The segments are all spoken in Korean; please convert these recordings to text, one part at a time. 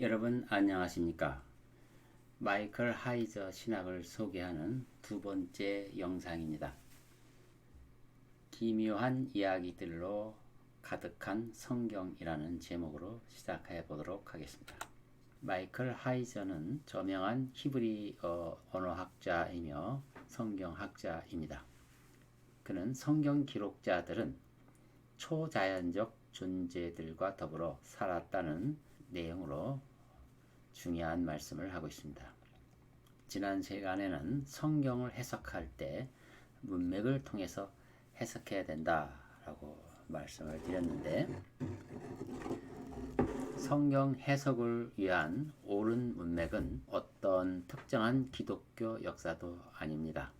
여러분 안녕하십니까? 마이클 하이저 신학을 소개하는 두 번째 영상입니다. 기묘한 이야기들로 가득한 성경이라는 제목으로 시작해 보도록 하겠습니다. 마이클 하이저는 저명한 히브리어 언어학자이며 성경학자입니다. 그는 성경 기록자들은 초자연적 존재들과 더불어 살았다는 내용으로 중요한 말씀을 하고 있습니다. 지난 시간에는 성경을 해석할 때 문맥을 통해서 해석해야 된다라고 말씀을 드렸는데, 성경 해석을 위한 옳은 문맥은 어떤 특정한 기독교 역사도 아닙니다.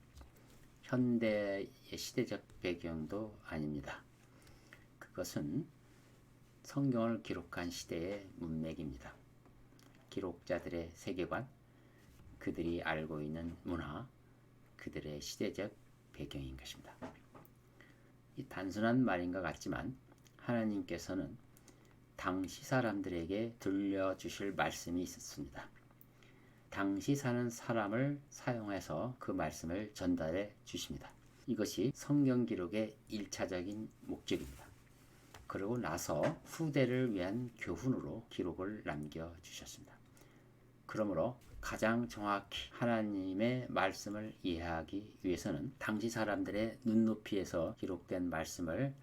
현대의 시대적 배경도 아닙니다. 그것은 성경을 기록한 시대의 문맥입니다. 기록자들의 세계관, 그들이 알고 있는 문화, 그들의 시대적 배경인 것입니다. 이 단순한 말인 것 같지만 하나님께서는 당시 사람들에게 들려주실 말씀이 있었습니다. 당시 사는 사람을 사용해서 그 말씀을 전달해 주십니다. 이것이 성경 기록의 1차적인 목적입니다. 그러고 나서 후대를 위한 교훈으로 기록을 남겨주셨습니다. 그러므로 가장 정확히 하나님의 말씀을 이해하기 위해서는 당시 사람들의 눈높이에서 기록된 말씀을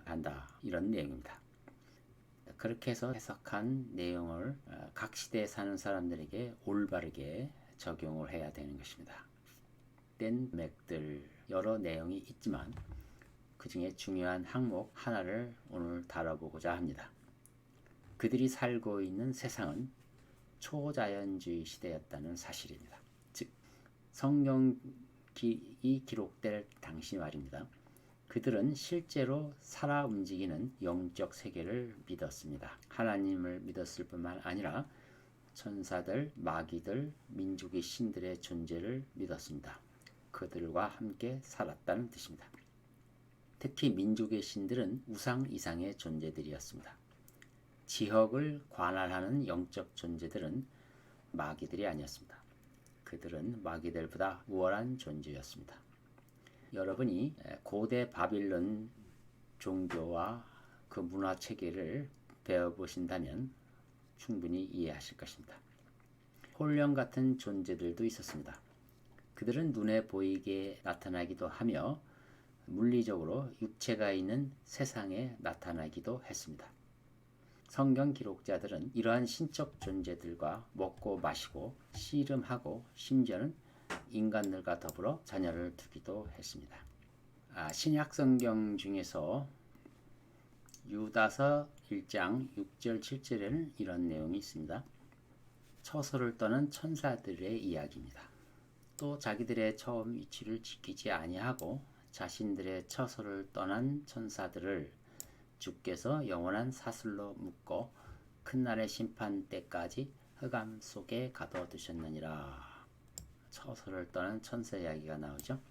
한다, 이런 내용입니다. 그렇게 해서 해석한 내용을 각 시대에 사는 사람들에게 올바르게 적용을 해야 되는 것입니다. 된 맥들 여러 내용이 있지만 그 중에 중요한 항목 하나를 오늘 다뤄보고자 합니다. 그들이 살고 있는 세상은 초자연주의 시대였다는 사실입니다. 즉, 성경이 기록될 당시 말입니다. 그들은 실제로 살아 움직이는 영적 세계를 믿었습니다. 하나님을 믿었을 뿐만 아니라 천사들, 마귀들, 민족의 신들의 존재를 믿었습니다. 그들과 함께 살았다는 뜻입니다. 특히 민족의 신들은 우상 이상의 존재들이었습니다. 지역을 관할하는 영적 존재들은 마귀들이 아니었습니다. 그들은 마귀들보다 우월한 존재였습니다. 여러분이 고대 바빌론 종교와 그 문화 체계를 배워보신다면 충분히 이해하실 것입니다. 홀령 같은 존재들도 있었습니다. 그들은 눈에 보이게 나타나기도 하며 물리적으로 육체가 있는 세상에 나타나기도 했습니다. 성경 기록자들은 이러한 신적 존재들과 먹고 마시고 씨름하고 심지어는 인간들과 더불어 자녀를 두기도 했습니다. 신약 성경 중에서 유다서 1장 6절 7절에는 이런 내용이 있습니다. 처소를 떠난 천사들의 이야기입니다. 또 자기들의 처음 위치를 지키지 아니하고 자신들의 처소를 떠난 천사들을 주께서 영원한 사슬로 묶어 큰 날의 심판 때까지 흑암 속에 가둬두셨느니라. 처소를 떠난 천사 이야기가 나오죠.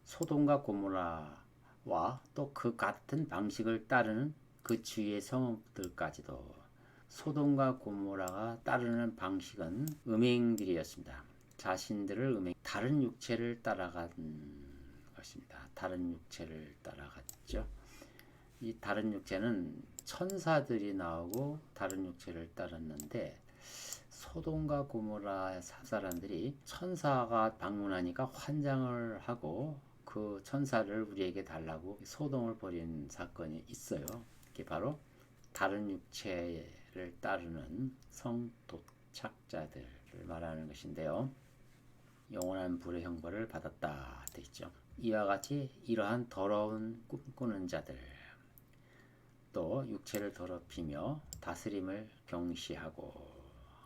소돔과 고모라와 또 그 같은 방식을 따르는 그 주위의 성읍들까지도. 소돔과 고모라가 따르는 방식은 음행들이었습니다. 자신들을 다른 육체를 따라간 것입니다. 다른 육체를 따라갔죠. 이 다른 육체는 천사들이 나오고 다른 육체를 따랐는데, 소돔과 고모라 사람들이 천사가 방문하니까 환장을 하고 그 천사를 우리에게 달라고 소동을 벌인 사건이 있어요. 이게 바로 다른 육체를 따르는 성도착자들을 말하는 것인데요. 영원한 불의 형벌을 받았다 되어 있죠. 이와 같이 이러한 더러운 꿈꾸는 자들, 또 육체를 더럽히며 다스림을 경시하고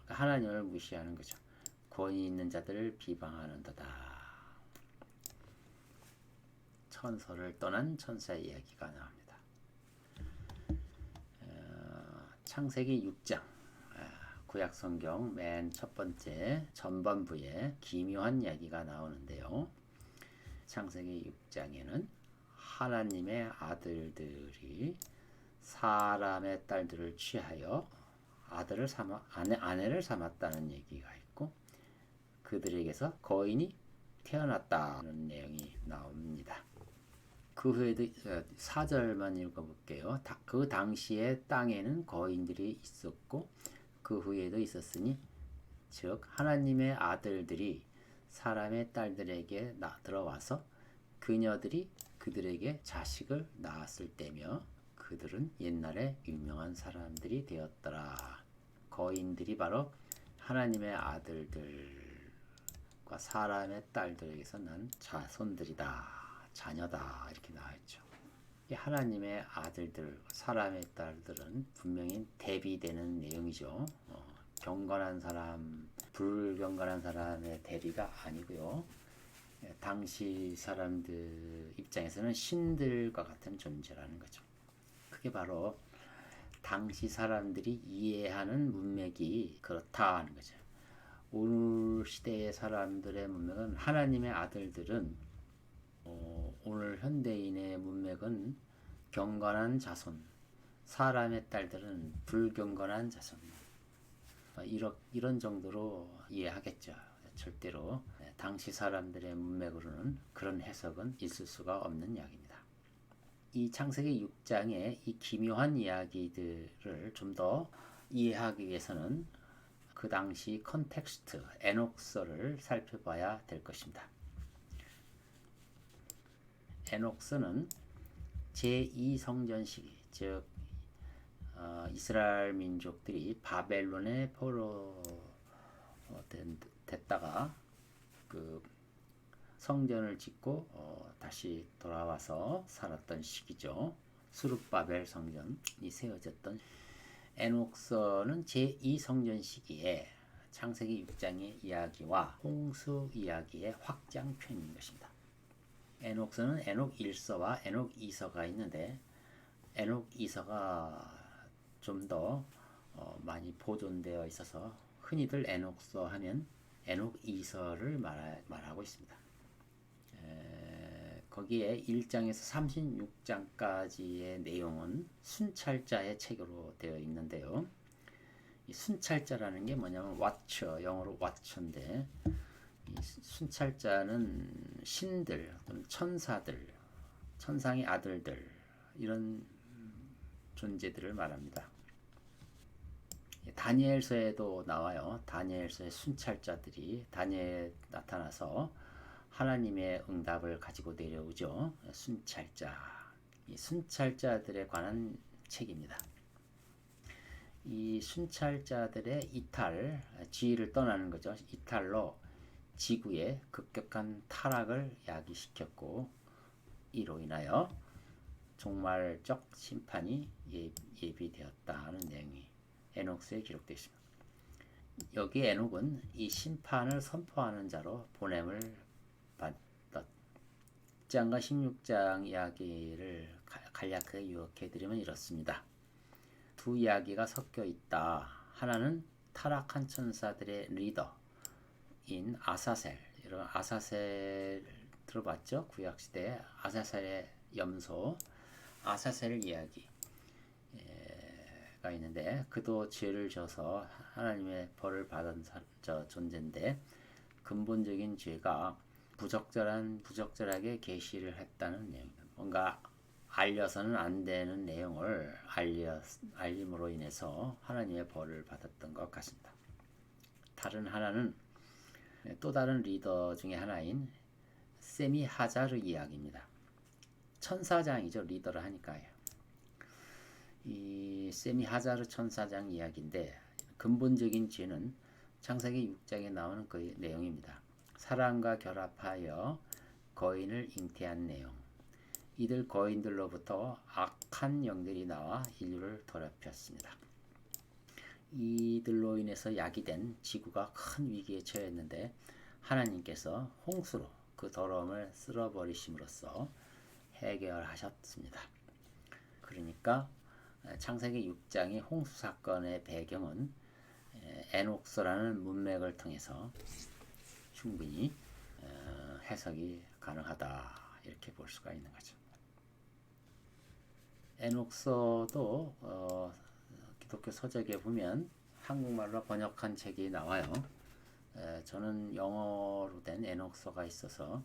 하나님을 무시하는 거죠. 권위 있는 자들을 비방하는도다. 천서를 떠난 천사 이야기가 나옵니다. 창세기 6장, 구약 성경 맨 첫 번째 전반부에 기묘한 이야기가 나오는데요. 창세기 6장에는 하나님의 아들들이 사람의 딸들을 취하여 아내를 삼았다는 얘기가 있고 그들에게서 거인이 태어났다는 내용이 나옵니다. 그 후에도 4절만 읽어볼게요. 그 당시에 땅에는 거인들이 있었고 그 후에도 있었으니 즉 하나님의 아들들이 사람의 딸들에게 들어와서 그녀들이 그들에게 자식을 낳았을 때며 그들은 옛날에 유명한 사람들이 되었더라. 거인들이 바로 하나님의 아들들과 사람의 딸들에게서 난 자손들이다. 자녀다. 이렇게 나와있죠. 하나님의 아들들, 사람의 딸들은 분명히 대비되는 내용이죠. 경건한 사람, 불경건한 사람의 대비가 아니고요. 당시 사람들 입장에서는 신들과 같은 존재라는 거죠. 그게 바로 당시 사람들이 이해하는 문맥이 그렇다 하는 거죠. 오늘 시대의 사람들의 문맥은 하나님의 아들들은 오늘 현대인의 문맥은 경건한 자손, 사람의 딸들은 불경건한 자손. 이런 정도로 이해하겠죠. 절대로 당시 사람들의 문맥으로는 그런 해석은 있을 수가 없는 이야기입니다. 이 창세기 6장의 이 기묘한 이야기들을 좀 더 이해하기 위해서는 그 당시 컨텍스트, 에녹서를 살펴봐야 될 것입니다. 에녹서는 제2성전 시기, 즉 이스라엘 민족들이 바벨론에 됐다가 그 성전을 짓고 다시 돌아와서 살았던 시기죠. 수룹바벨 성전이 세워졌던 에녹서는 제2성전 시기에 창세기 6장의 이야기와 홍수 이야기의 확장편인 것입니다. 에녹서는 에녹 1서와 에녹 2서가 있는데 에녹 2서가 좀 더 많이 보존되어 있어서 흔히들 에녹서 하면 에녹 2서를 말하고 있습니다. 거기에 1장에서 36장까지의 내용은 순찰자의 책으로 되어 있는데요. 이 순찰자라는 게 뭐냐면 watcher, 영어로 watcher인데 이 순찰자는 신들 또는 천사들, 천상의 아들들 이런 존재들을 말합니다. 다니엘서에도 나와요. 다니엘서의 순찰자들이 다니엘에 나타나서 하나님의 응답을 가지고 내려오죠. 순찰자. 이 순찰자들에 관한 책입니다. 이 순찰자들의 이탈, 지위를 떠나는 거죠. 이탈로 지구의 급격한 타락을 야기시켰고 이로 인하여 종말적 심판이 예비되었다 하는 내용이 에녹스에 기록되어 있습니다. 여기 에녹은 이 심판을 선포하는 자로 보냄을 받았다. 1장과 16장 이야기를 간략하게 요약해드리면 이렇습니다. 두 이야기가 섞여 있다. 하나는 타락한 천사들의 리더인 아사셀. 이런 아사셀 들어봤죠? 구약시대에 아사셀의 염소 아사셀 이야기가 있는데 그도 죄를 져서 하나님의 벌을 받은 존재인데 근본적인 죄가 부적절하게 계시를 했다는 내용입니다. 뭔가 알려서는 안 되는 내용을 알림으로 인해서 하나님의 벌을 받았던 것 같습니다. 다른 하나는 또 다른 리더 중에 하나인 세미 하자르 이야기입니다. 천사장이죠. 리더를 하니까요. 이 세미 하자르 천사장 이야기인데 근본적인 죄는 창세기 6장에 나오는 그 내용입니다. 사람과 결합하여 거인을 잉태한 내용. 이들 거인들로부터 악한 영들이 나와 인류를 더럽혔습니다. 이들로 인해서 야기된 지구가 큰 위기에 처했는데 하나님께서 홍수로 그 더러움을 쓸어버리심으로써 해결하셨습니다. 그러니까 창세기 6장의 홍수 사건의 배경은 에녹서라는 문맥을 통해서 충분히 해석이 가능하다 이렇게 볼 수가 있는 거죠. 에녹서도 기독교 서적에 보면 한국말로 번역한 책이 나와요. 저는 영어로 된 에녹서가 있어서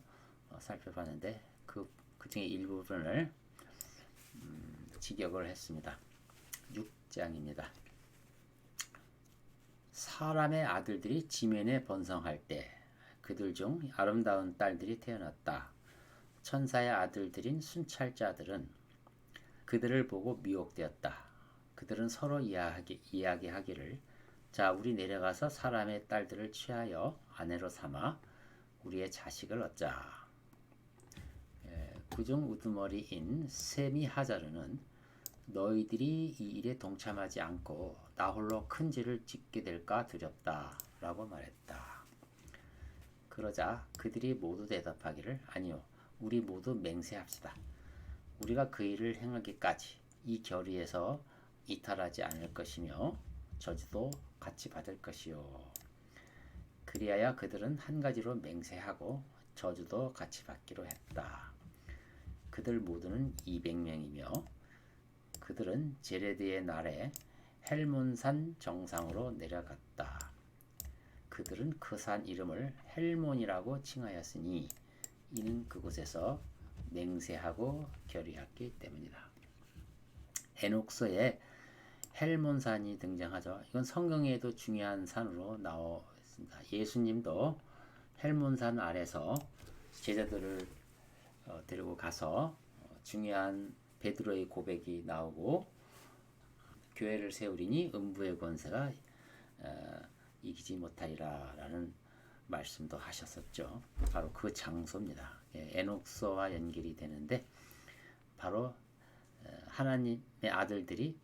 살펴봤는데 그 중에 일부분을 직역을 했습니다. 6장입니다. 사람의 아들들이 지면에 번성할 때 그들 중 아름다운 딸들이 태어났다. 천사의 아들들인 순찰자들은 그들을 보고 미혹되었다. 그들은 서로 이야기하기를 자, 우리 내려가서 사람의 딸들을 취하여 아내로 삼아 우리의 자식을 얻자. 그중 우두머리인 셈이 하자르는 너희들이 이 일에 동참하지 않고 나 홀로 큰 죄를 짓게 될까 두렵다 라고 말했다. 그러자 그들이 모두 대답하기를 아니요, 우리 모두 맹세합시다. 우리가 그 일을 행하기까지 이 결의에서 이탈하지 않을 것이며 저주도 같이 받을 것이요. 그리하여 그들은 한 가지로 맹세하고 저주도 같이 받기로 했다. 그들 모두는 200명이며 그들은 제레드의 날에 헬몬산 정상으로 내려갔다. 그들은 그 산 이름을 헬몬이라고 칭하였으니 이는 그곳에서 맹세하고 결의했기 때문이다. 에녹서에 헬몬산이 등장하죠. 이건 성경에도 중요한 산으로 나왔습니다. 예수님도 헬몬산 아래서 제자들을 데리고 가서 중요한 베드로의 고백이 나오고 교회를 세우리니 음부의 권세가 이기지 못하리라 라는 말씀도 하셨었죠. 바로 그 장소입니다. 에녹서와 연결이 되는데 바로 하나님의 아들들이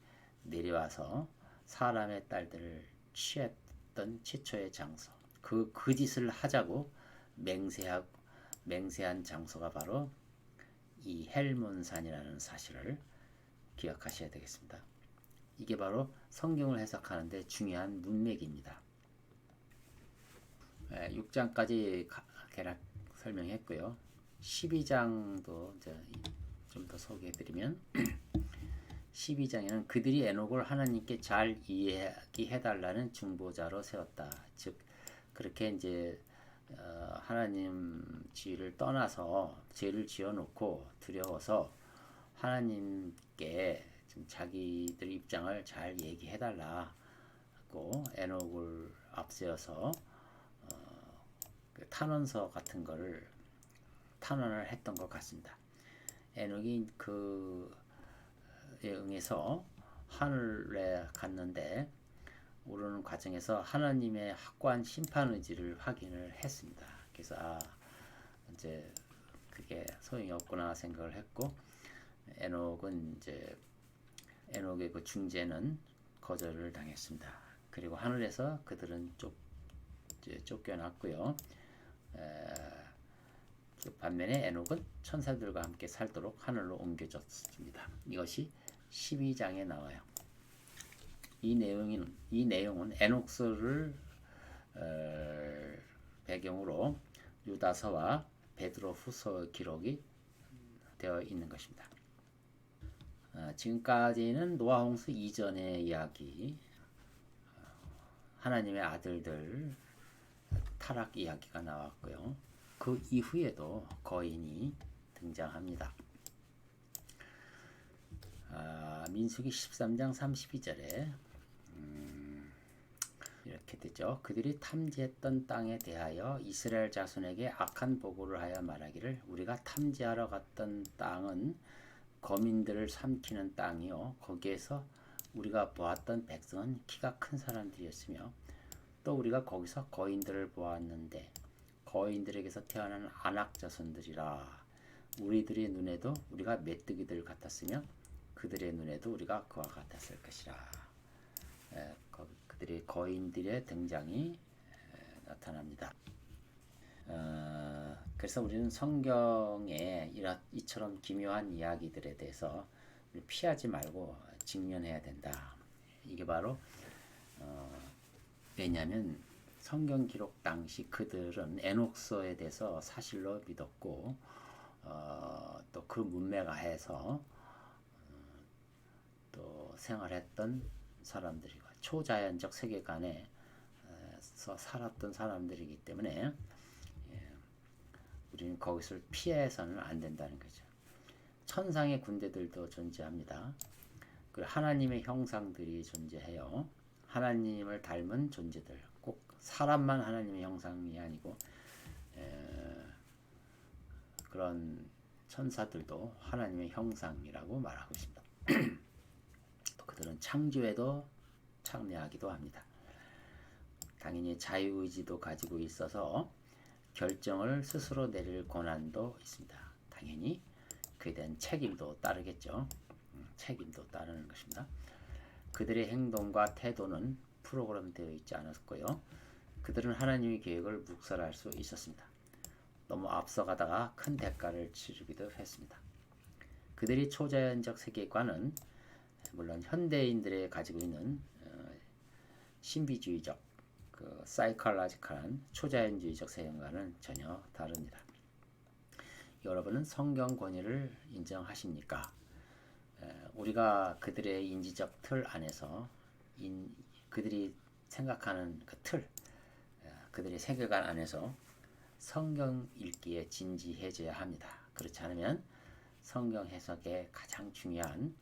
내려와서 사람의 딸들을 취했던 최초의 장소, 그 짓을 하자고 맹세한 장소가 바로 이 헬몬산이라는 사실을 기억하셔야 되겠습니다. 이게 바로 성경을 해석하는데 중요한 문맥입니다. 6장까지 대략 설명했고요. 12장도 좀 더 소개해드리면 12장에는 그들이 에녹을 하나님께 잘 이해해달라는 중보자로 세웠다. 즉 그렇게 이제 하나님 지위를 떠나서 죄를 지어놓고 두려워서 하나님께 좀 자기들 입장을 잘 얘기해달라고 에녹을 앞세워서 그 탄원서 같은 거를 탄원을 했던 것 같습니다. 에녹이 그에 응해서 하늘에 갔는데 오르는 과정에서 하나님의 확고한 심판 의지를 확인을 했습니다. 그래서 이제 그게 소용이 없구나 생각을 했고 에녹은 이제 에녹의 그 중재는 거절을 당했습니다. 그리고 하늘에서 그들은 쫓겨났고요. 반면에 에녹은 천사들과 함께 살도록 하늘로 옮겨졌습니다. 이것이 12장에 나와요. 이 내용은 에녹서를 배경으로 유다서와 베드로 후서 기록이 되어 있는 것입니다. 지금까지는 노아 홍수 이전의 이야기, 하나님의 아들들 타락 이야기가 나왔고요. 그 이후에도 거인이 등장합니다. 민수기 13장 32절에 이렇게 되죠. 그들이 탐지했던 땅에 대하여 이스라엘 자손에게 악한 보고를 하여 말하기를 우리가 탐지하러 갔던 땅은 거민들을 삼키는 땅이요 거기에서 우리가 보았던 백성은 키가 큰 사람들이었으며 또 우리가 거기서 거인들을 보았는데 거인들에게서 태어난 안악 자손들이라 우리들의 눈에도 우리가 메뚜기들 같았으며 그들의 눈에도 우리가 그와 같았을 것이라. 그들의 거인들의 등장이 나타납니다. 그래서 우리는 성경에 이처럼 기묘한 이야기들에 대해서 피하지 말고 직면해야 된다. 이게 바로 왜냐하면 성경 기록 당시 그들은 에녹서에 대해서 사실로 믿었고 또 그 문맥 하에서 또 생활했던 사람들이거든요. 초자연적 세계관에서 살았던 사람들이기 때문에 우리는 거기서 피해서는 안 된다는 거죠. 천상의 군대들도 존재합니다. 그리고 하나님의 형상들이 존재해요. 하나님을 닮은 존재들, 꼭 사람만 하나님의 형상이 아니고 그런 천사들도 하나님의 형상이라고 말하고 있습니다. 그들은 창조에도 참여하기도 합니다. 당연히 자유의지도 가지고 있어서 결정을 스스로 내릴 권한도 있습니다. 당연히 그에 대한 책임도 따르겠죠. 책임도 따르는 것입니다. 그들의 행동과 태도는 프로그램되어 있지 않았고요. 그들은 하나님의 계획을 묵살할 수 있었습니다. 너무 앞서가다가 큰 대가를 치르기도 했습니다. 그들이 초자연적 세계관은 물론 현대인들이 가지고 있는 신비주의적 사이콜로지컬한 초자연주의적 세계관은 전혀 다릅니다. 여러분은 성경 권위를 인정하십니까? 우리가 그들의 인지적 틀 안에서 그들이 생각하는 그 틀, 그들의 세계관 안에서 성경 읽기에 진지해져야 합니다. 그렇지 않으면 성경 해석의 가장 중요한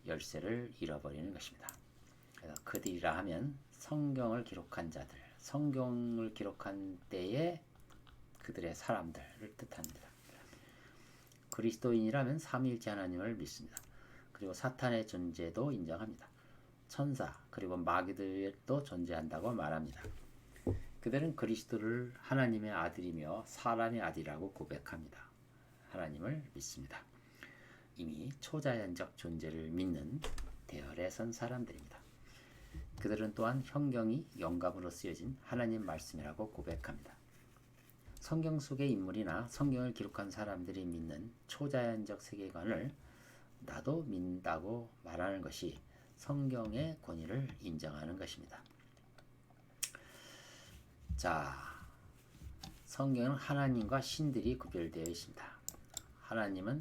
열쇠를 잃어버리는 것입니다. 그래서 그들이라 하면 성경을 기록한 자들, 성경을 기록한 때에 그들의 사람들을 뜻합니다. 그리스도인이라면 삼위일체 하나님을 믿습니다. 그리고 사탄의 존재도 인정합니다. 천사 그리고 마귀들도 존재한다고 말합니다. 그들은 그리스도를 하나님의 아들이며 사람의 아들이라고 고백합니다. 하나님을 믿습니다. 이미 초자연적 존재를 믿는 대열에 선 사람들입니다. 그들은 또한 성경이 영감으로 쓰여진 하나님 말씀이라고 고백합니다. 성경 속의 인물이나 성경을 기록한 사람들이 믿는 초자연적 세계관을 나도 믿는다고 말하는 것이 성경의 권위를 인정하는 것입니다. 자, 성경은 하나님과 신들이 구별되어 있습니다. 하나님은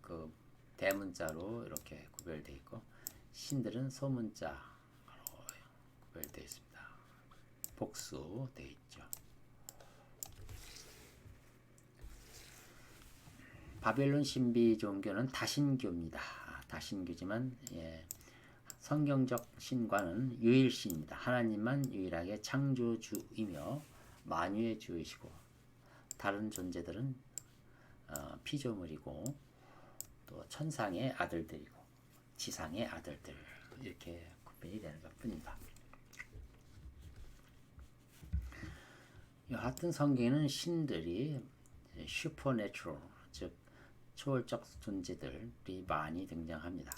그 대문자로 이렇게 구별되어 있고 신들은 소문자로 구별되어 있습니다. 복수되어 있죠. 바벨론 신비 종교는 다신교입니다. 다신교지만 성경적 신과는 유일신입니다. 하나님만 유일하게 창조주이며 만유의 주이시고 다른 존재들은 피조물이고 또 천상의 아들들이고 지상의 아들들 이렇게 구별이 되는 것 뿐입니다. 여하튼 성경에는 신들이 슈퍼내추럴 즉 초월적 존재들이 많이 등장합니다.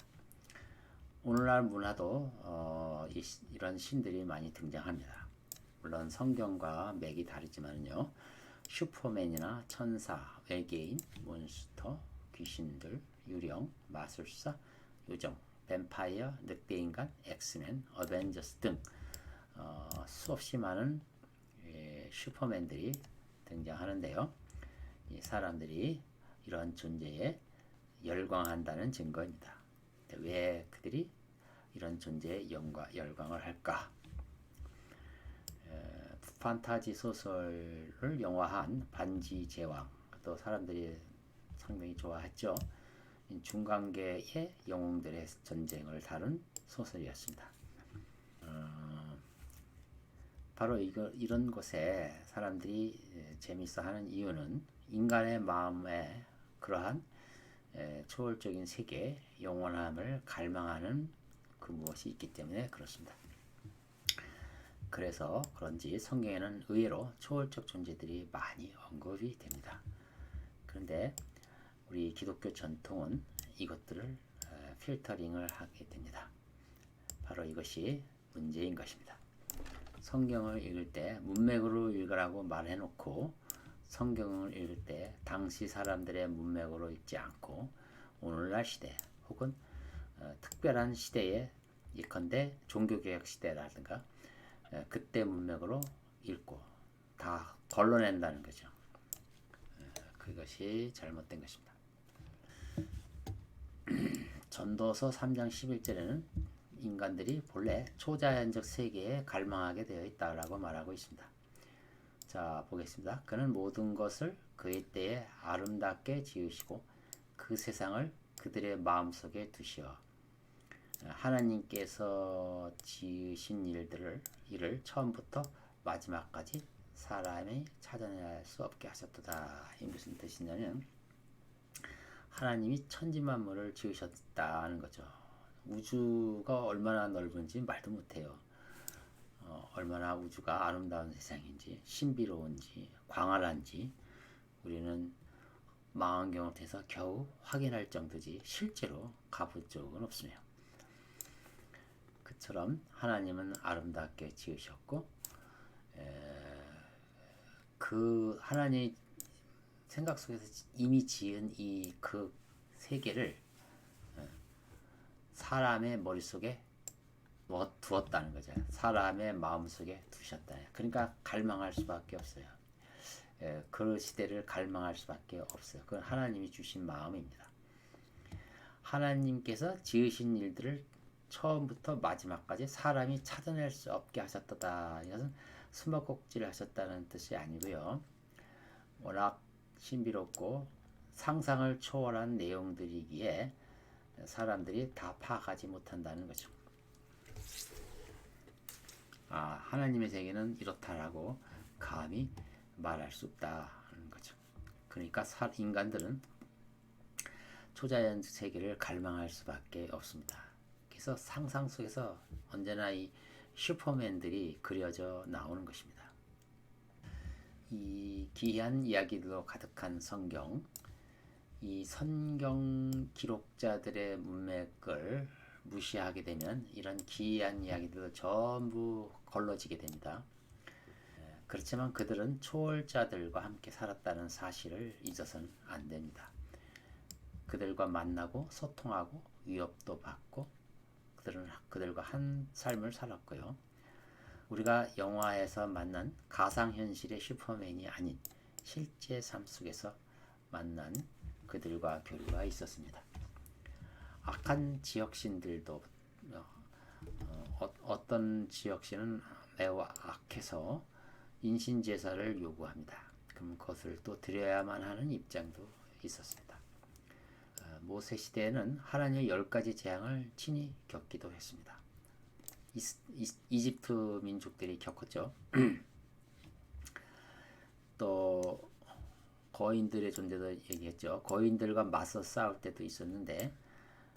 오늘날 문화도 이런 신들이 많이 등장합니다. 물론 성경과 맥이 다르지만요. 슈퍼맨이나 천사, 외계인, 몬스터, 귀신들, 유령, 마술사, 요정, 뱀파이어, 늑대인간, 엑스맨, 어벤져스 등 수없이 많은 슈퍼맨들이 등장하는데요. 이 사람들이 이러한 존재에 열광한다는 증거입니다. 왜 그들이 이런 존재에 열광을 할까? 판타지 소설을 영화한 반지 제왕 또 사람들이 상당히 좋아했죠. 중간계의 영웅들의 전쟁을 다룬 소설이었습니다. 바로 이런 곳에 사람들이 재밌어하는 이유는 인간의 마음에 그러한 초월적인 세계, 영원함을 갈망하는 그 무엇이 있기 때문에 그렇습니다. 그래서 그런지 성경에는 의외로 초월적 존재들이 많이 언급이 됩니다. 그런데 우리 기독교 전통은 이것들을 필터링을 하게 됩니다. 바로 이것이 문제인 것입니다. 성경을 읽을 때 문맥으로 읽으라고 말해놓고 성경을 읽을 때 당시 사람들의 문맥으로 읽지 않고 오늘날 시대 혹은 특별한 시대에 예컨대 종교개혁 시대라든가 그때 문맥으로 읽고 다 걸러낸다는 거죠. 그것이 잘못된 것입니다. 전도서 3장 11절에는 인간들이 본래 초자연적 세계에 갈망하게 되어 있다라고 말하고 있습니다. 자, 보겠습니다. 그는 모든 것을 그의 때에 아름답게 지으시고 그 세상을 그들의 마음속에 두시어 하나님께서 지으신 일을 처음부터 마지막까지 사람이 찾아낼 수 없게 하셨도다. 이 무슨 뜻이냐면 하나님이 천지만물을 지으셨다는 거죠. 우주가 얼마나 넓은지 말도 못해요. 얼마나 우주가 아름다운 세상인지, 신비로운지, 광활한지 우리는 망원경을 통해서 겨우 확인할 정도지 실제로 가본 적은 없으며, 그처럼 하나님은 아름답게 지으셨고 그 하나님의 생각 속에서 이미 지은 이 그 세계를 사람의 머릿속에 두었다는 거죠. 사람의 마음속에 두셨다. 그러니까 갈망할 수밖에 없어요. 그 시대를 갈망할 수밖에 없어요. 그건 하나님이 주신 마음입니다. 하나님께서 지으신 일들을 처음부터 마지막까지 사람이 찾아낼 수 없게 하셨다. 이것은 숨바꼭질을 하셨다는 뜻이 아니고요. 워낙 신비롭고 상상을 초월한 내용들이기에 사람들이 다 파악하지 못한다는 거죠. 하나님의 세계는 이렇다라고 감히 말할 수 없다는 거죠. 그러니까 인간들은 초자연 세계를 갈망할 수밖에 없습니다. 그래서 상상 속에서 언제나 이 슈퍼맨들이 그려져 나오는 것입니다. 이 기이한 이야기들로 가득한 성경, 이 성경 기록자들의 문맥을 무시하게 되면 이런 기이한 이야기들도 전부 걸러지게 됩니다. 그렇지만 그들은 초월자들과 함께 살았다는 사실을 잊어서는 안 됩니다. 그들과 만나고 소통하고 위협도 받고 그들과 한 삶을 살았고요. 우리가 영화에서 만난 가상현실의 슈퍼맨이 아닌 실제 삶 속에서 만난 그들과 교류가 있었습니다. 악한 지역신들도 어떤 지역신은 매우 악해서 인신제사를 요구합니다. 그럼 그것을 또 드려야만 하는 입장도 있었습니다. 모세 시대에는 하나님의 10가지 재앙을 친히 겪기도 했습니다. 이집트 민족들이 겪었죠. 또 거인들의 존재도 얘기했죠. 거인들과 맞서 싸울 때도 있었는데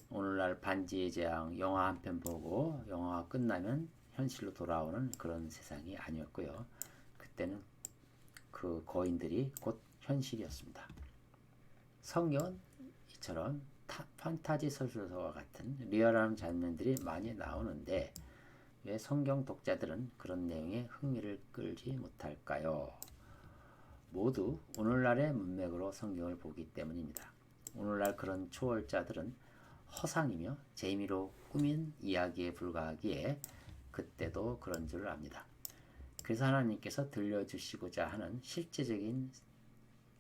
오늘날 반지의 제왕 영화 한 편 보고 영화가 끝나면 현실로 돌아오는 그런 세상이 아니었고요. 그때는 그 거인들이 곧 현실이었습니다. 성경은 이처럼 판타지 소설과 같은 리얼한 장면들이 많이 나오는데 왜 성경 독자들은 그런 내용에 흥미를 끌지 못할까요? 모두 오늘날의 문맥으로 성경을 보기 때문입니다. 오늘날 그런 초월자들은 허상이며 재미로 꾸민 이야기에 불과하기에 그때도 그런 줄 압니다. 그래서 하나님께서 들려주시고자 하는 실제적인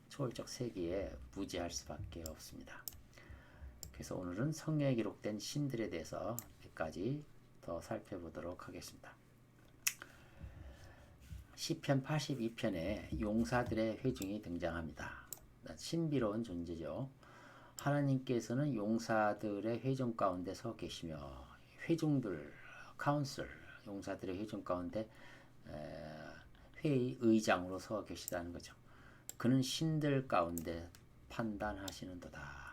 초월적 세계에 무지할 수밖에 없습니다. 그래서 오늘은 성경에 기록된 신들에 대해서 몇 가지 더 살펴보도록 하겠습니다. 시편 82편에 용사들의 회중이 등장합니다. 신비로운 존재죠. 하나님께서는 용사들의 회중 가운데 서 계시며 회중들, 카운슬, 용사들의 회중 가운데 회의 의장으로 서 계시다는 거죠. 그는 신들 가운데 판단하시는도다.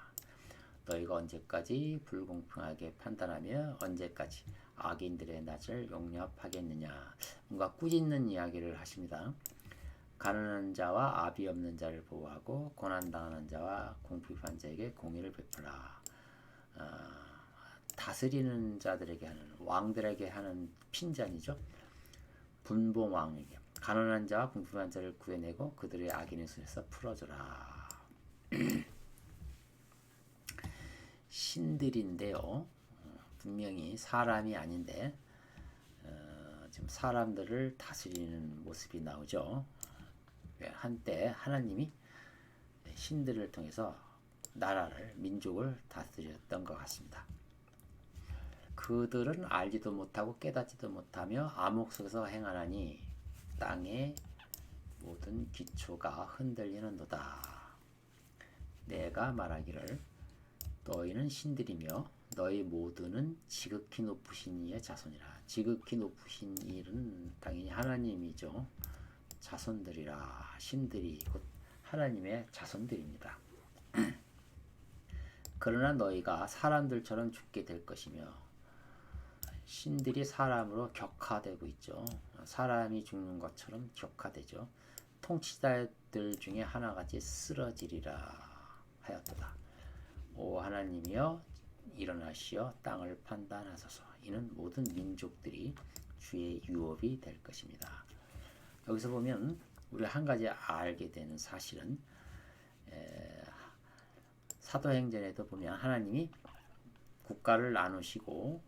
너희가 언제까지 불공평하게 판단하며 언제까지 악인들의 낯을 용납하겠느냐. 뭔가 꾸짖는 이야기를 하십니다. 가난한 자와 아비 없는 자를 보호하고 고난당하는 자와 궁핍한 자에게 공의를 베풀라. 다스리는 자들에게 하는, 왕들에게 하는 핀잔이죠. 분봉왕에게 가난한 자와 궁핍한 자를 구해내고 그들의 악인의 손에서 풀어주라. 신들인데요. 분명히 사람이 아닌데 지금 사람들을 다스리는 모습이 나오죠. 한때 하나님이 신들을 통해서 나라를, 민족을 다스렸던 것 같습니다. 그들은 알지도 못하고 깨닫지도 못하며 암흑 속에서 행하나니 땅의 모든 기초가 흔들리는도다. 내가 말하기를 너희는 신들이며 너희 모두는 지극히 높으신 이의 자손이라. 지극히 높으신 이는 당연히 하나님이죠. 자손들이라. 신들이 곧 하나님의 자손들입니다. 그러나 너희가 사람들처럼 죽게 될 것이며, 신들이 사람으로 격화되고 있죠. 사람이 죽는 것처럼 격화되죠. 통치자들 중에 하나같이 쓰러지리라 하였도다. 오 하나님이여 일어나시어 땅을 판단하소서. 이는 모든 민족들이 주의 유업이 될 것입니다. 여기서 보면 우리 한 가지 알게 되는 사실은, 사도행전에도 보면 하나님이 국가를 나누시고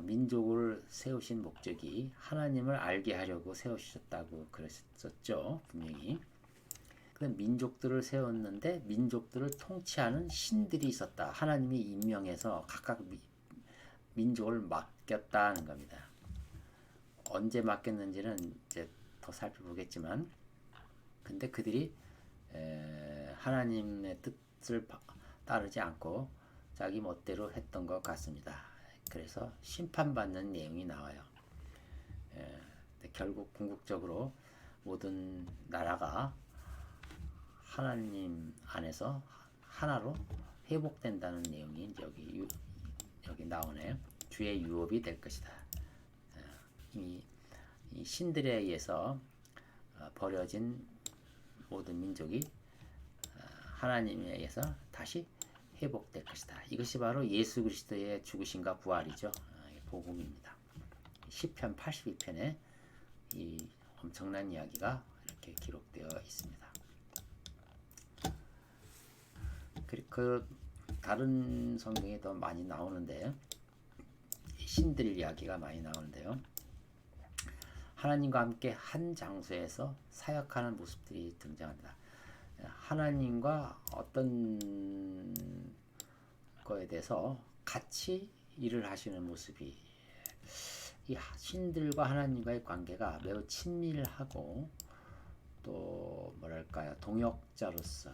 민족을 세우신 목적이 하나님을 알게 하려고 세우셨다고 그랬었죠. 분명히. 그 민족들을 세웠는데 민족들을 통치하는 신들이 있었다. 하나님이 임명해서 각각 민족을 맡겼다는 겁니다. 언제 맡겼는지는 이제 더 살펴보겠지만, 근데 그들이 하나님의 뜻을 따르지 않고 자기 멋대로 했던 것 같습니다. 그래서 심판받는 내용이 나와요. 결국 궁극적으로 모든 나라가 하나님 안에서 하나로 회복된다는 내용이 여기 나오네요. 주의 유업이 될 것이다. 이 신들에 의해서 버려진 모든 민족이 하나님에 의해서 다시 회복될 것이다. 이것이 바로 예수 그리스도의 죽으심과 부활이죠. 복음입니다. 시편 82편에 이 엄청난 이야기가 이렇게 기록되어 있습니다. 그 다른 성경에 더 많이 나오는데, 신들 이야기가 많이 나오는데요. 하나님과 함께 한 장소에서 사역하는 모습들이 등장합니다. 하나님과 어떤 거에 대해서 같이 일을 하시는 모습이, 이 신들과 하나님과의 관계가 매우 친밀하고 또 뭐랄까요, 동역자로서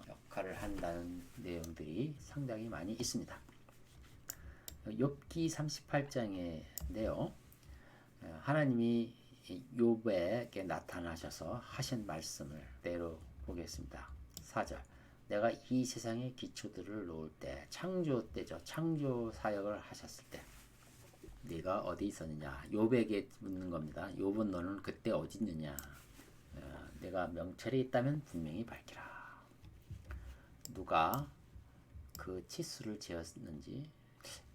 역할을 한다는 내용들이 상당히 많이 있습니다. 욥기 38장인데요. 하나님이 욥에게 나타나셔서 하신 말씀을 대로 보겠습니다. 4절. 내가 이 세상의 기초들을 놓을 때, 창조 때죠. 창조 사역을 하셨을 때 네가 어디 있었느냐. 욥에게 묻는 겁니다. 욥은 너는 그때 어디 있느냐. 내가 명철이 있다면 분명히 밝히라. 누가 그 치수를 재었는지,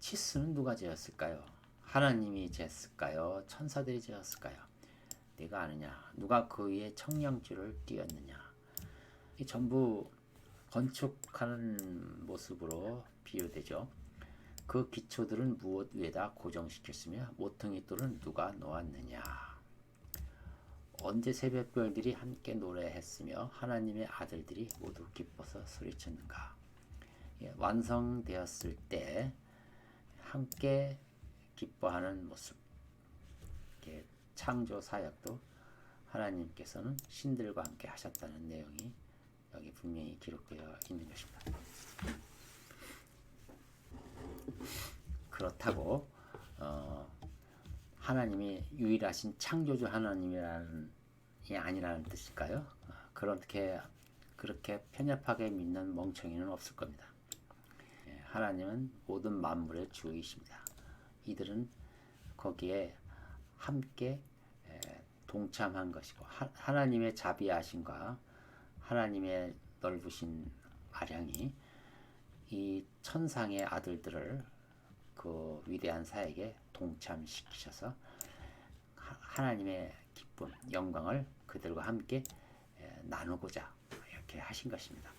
치수는 누가 재었을까요? 하나님이 재었을까요? 천사들이 재었을까요? 네가 아느냐? 누가 그 위에 청량줄을 띄었느냐? 이 전부 건축하는 모습으로 비유되죠. 그 기초들은 무엇 위에다 고정시켰으며 모퉁이돌은 누가 놓았느냐? 언제 새벽별들이 함께 노래했으며 하나님의 아들들이 모두 기뻐서 소리쳤는가? 완성되었을 때 함께 기뻐하는 모습. 창조 사역도 하나님께서는 신들과 함께 하셨다는 내용이 여기 분명히 기록되어 있는 것입니다. 그렇다고 하나님이 유일하신 창조주 하나님이라는 게 아니라는 뜻일까요? 그렇게 편협하게 믿는 멍청이는 없을 겁니다. 하나님은 모든 만물의 주이십니다. 이들은 거기에 함께 동참한 것이고, 하나님의 자비하심과 하나님의 넓으신 아량이 이 천상의 아들들을 그 위대한 사역에 동참시키셔서 하나님의 기쁨, 영광을 그들과 함께 나누고자 이렇게 하신 것입니다.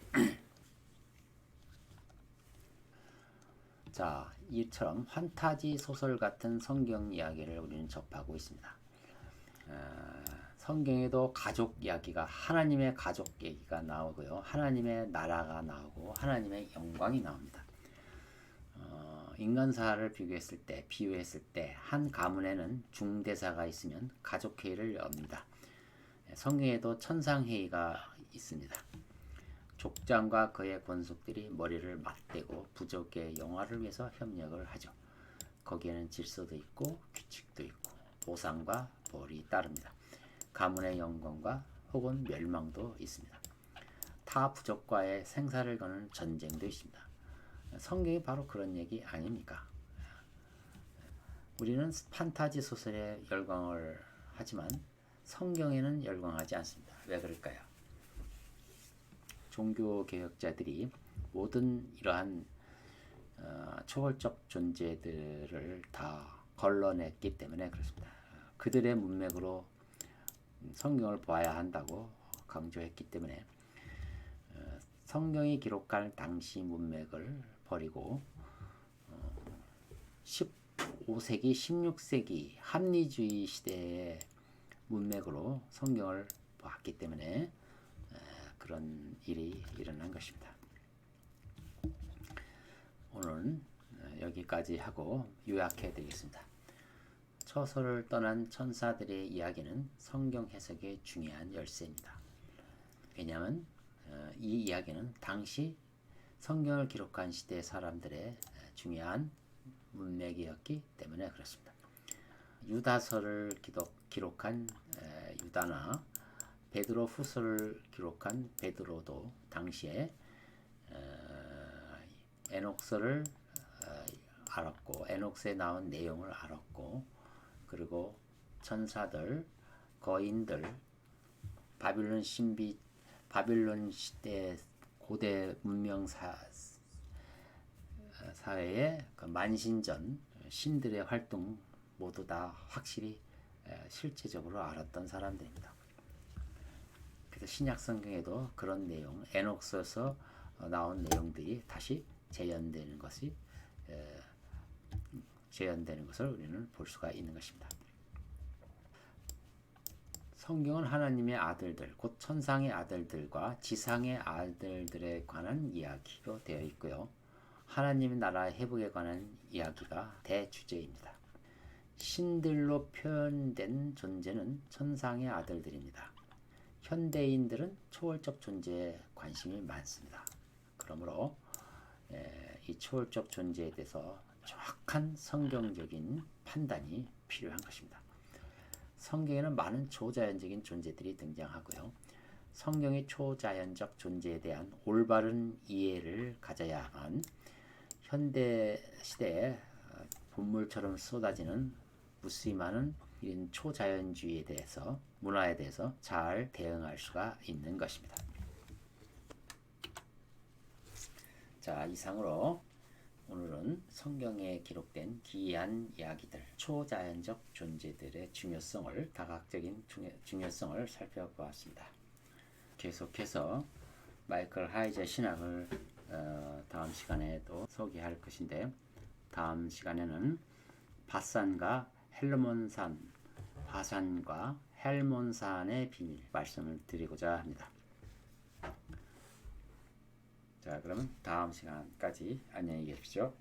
자, 이처럼 환타지 소설 같은 성경 이야기를 우리는 접하고 있습니다. 성경에도 가족 이야기가, 하나님의 가족 얘기가 나오고요. 하나님의 나라가 나오고 하나님의 영광이 나옵니다. 인간사를 비유했을 때 한 가문에는 중대사가 있으면 가족회의를 엽니다. 성경에도 천상회의가 있습니다. 족장과 그의 권속들이 머리를 맞대고 부족의 영화를 위해서 협력을 하죠. 거기에는 질서도 있고 규칙도 있고 보상과 벌이 따릅니다. 가문의 영광과 혹은 멸망도 있습니다. 타 부족과의 생사를 거는 전쟁도 있습니다. 성경이 바로 그런 얘기 아닙니까? 우리는 판타지 소설에 열광을 하지만 성경에는 열광하지 않습니다. 왜 그럴까요? 종교 개혁자들이 모든 이러한 초월적 존재들을 다 걸러냈기 때문에 그렇습니다. 그들의 문맥으로 성경을 봐야 한다고 강조했기 때문에 성경이 기록할 당시 문맥을 버리고 15세기, 16세기 합리주의 시대의 문맥으로 성경을 봤기 때문에 그런 일이 일어난 것입니다. 오늘은 여기까지 하고 요약해 드리겠습니다. 처소를 떠난 천사들의 이야기는 성경 해석의 중요한 열쇠입니다. 왜냐하면 이 이야기는 당시 성경을 기록한 시대 사람들의 중요한 문맥이었기 때문에 그렇습니다. 유다서를 기록한 유다나 베드로 후서를 기록한 베드로도 당시에 에녹서를 알았고 에녹서에 나온 내용을 알았고 그리고 천사들, 거인들, 바빌론 시대 고대 문명 사회의 그 만신전 신들의 활동 모두 다 확실히 실제적으로 알았던 사람들입니다. 그래서 신약 성경에도 그런 내용, 에녹서에서 나온 내용들이 다시 재현되는 것을 우리는 볼 수가 있는 것입니다. 성경은 하나님의 아들들, 곧 천상의 아들들과 지상의 아들들에 관한 이야기로 되어 있고요. 하나님의 나라의 회복에 관한 이야기가 대주제입니다. 신들로 표현된 존재는 천상의 아들들입니다. 현대인들은 초월적 존재에 관심이 많습니다. 그러므로 이 초월적 존재에 대해서 정확한 성경적인 판단이 필요한 것입니다. 성경에는 많은 초자연적인 존재들이 등장하고요. 성경의 초자연적 존재에 대한 올바른 이해를 가져야만 현대 시대에 본물처럼 쏟아지는 무수히 이런 초자연주의에 대해서 문화에 대해서 잘 대응할 수가 있는 것입니다. 자, 이상으로 오늘은 성경에 기록된 기이한 이야기들, 초자연적 존재들의 중요성을 다각적인 중요성을 살펴보았습니다. 계속해서 마이클 하이저 신학을 다음 시간에도 소개할 것인데 다음 시간에는 바산과 헬몬산의 비밀 말씀을 드리고자 합니다. 자, 그러면 다음 시간까지 안녕히 계십시오.